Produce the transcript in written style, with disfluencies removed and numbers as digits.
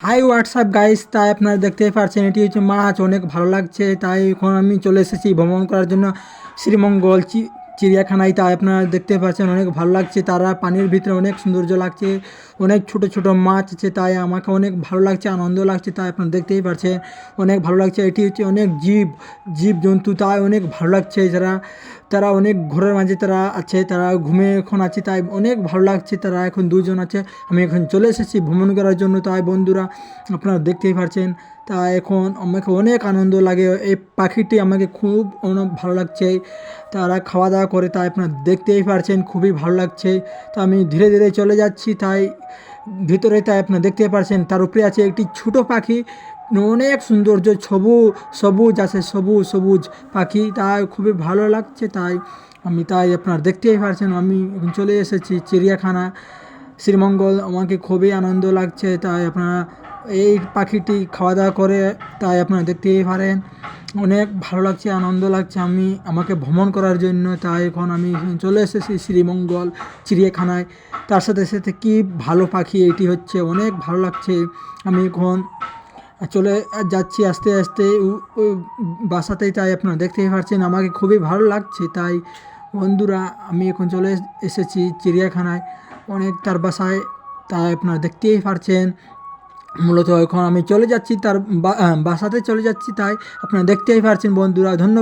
High WhatsApp guys, তাই আপনারা দেখতেই পাচ্ছেন এটি হচ্ছে মাছ, অনেক ভালো লাগছে। তাই এখন আমি চলে এসেছি ভ্রমণ করার জন্য শ্রীমঙ্গল চিড়িয়াখানায়। তাই আপনারা দেখতে পাচ্ছেন অনেক ভালো লাগছে, তারা পানির ভিতরে অনেক সৌন্দর্য লাগছে, অনেক ছোট ছোট মাছ আছে। তাই আমাকে অনেক ভালো লাগছে, আনন্দ লাগছে। তাই আপনারা দেখতেই পাচ্ছেন অনেক ভালো লাগছে। এটি হচ্ছে অনেক জীব জন্তু, তাই অনেক ভালো লাগছে। যারা তারা অনেক ঘরের মাঝে তারা আছে, তারা ঘুমে এখন আছে, তাই অনেক ভালো লাগছে। তারা এখন দুজন আছে, আমি এখন চলে এসেছি ভ্রমণ করার জন্য। তাই বন্ধুরা আপনারা দেখতেই পাচ্ছেন, তা এখন আমাকে অনেক আনন্দ লাগে। এই পাখিটি আমাকে খুব অনেক ভালো লাগছে, তারা খাওয়া দাওয়া করে। তাই আপনারা দেখতেই পাচ্ছেন খুবই ভালো লাগছে। তা আমি ধীরে ধীরে চলে যাচ্ছি তাই ভিতরে। তাই আপনারা দেখতেই পাচ্ছেন তার উপরে আছে একটি ছোট পাখি, অনেক সৌন্দর্য, সবুজ আছে, সবুজ সবুজ পাখি। তাই খুবই ভালো লাগছে। তাই আপনারা দেখতেই পাচ্ছেন আমি এখন চলে এসেছি চিড়িয়াখানা শ্রীমঙ্গল। আমাকে খুবই আনন্দ লাগছে। তাই আপনারা এই পাখিটি খাওয়া দাওয়া করে, তাই আপনারা দেখতেই পারেন অনেক ভালো লাগছে, আনন্দ লাগছে আমাকে ভ্রমণ করার জন্য। তাই এখন আমি চলে এসেছি শ্রীমঙ্গল চিড়িয়াখানায়। তার সাথে সাথে কি ভালো পাখি এটি হচ্ছে, অনেক ভালো লাগছে। আমি এখন চলে যাচ্ছি আস্তে আস্তে ওই বাসাতেই। তাই আপনারা দেখতেই পাচ্ছেন আমাকে খুবই ভালো লাগছে। তাই বন্ধুরা আমি এখন চলে এসেছি চিড়িয়াখানায়, অনেক তার বাসায়। তাই আপনারা দেখতেই পাচ্ছেন মূলত এখন আমি চলে যাচ্ছি তার বাসাতে চলে যাচ্ছি। তাই আপনারা দেখতেই পাচ্ছেন বন্ধুরা। ধন্যবাদ।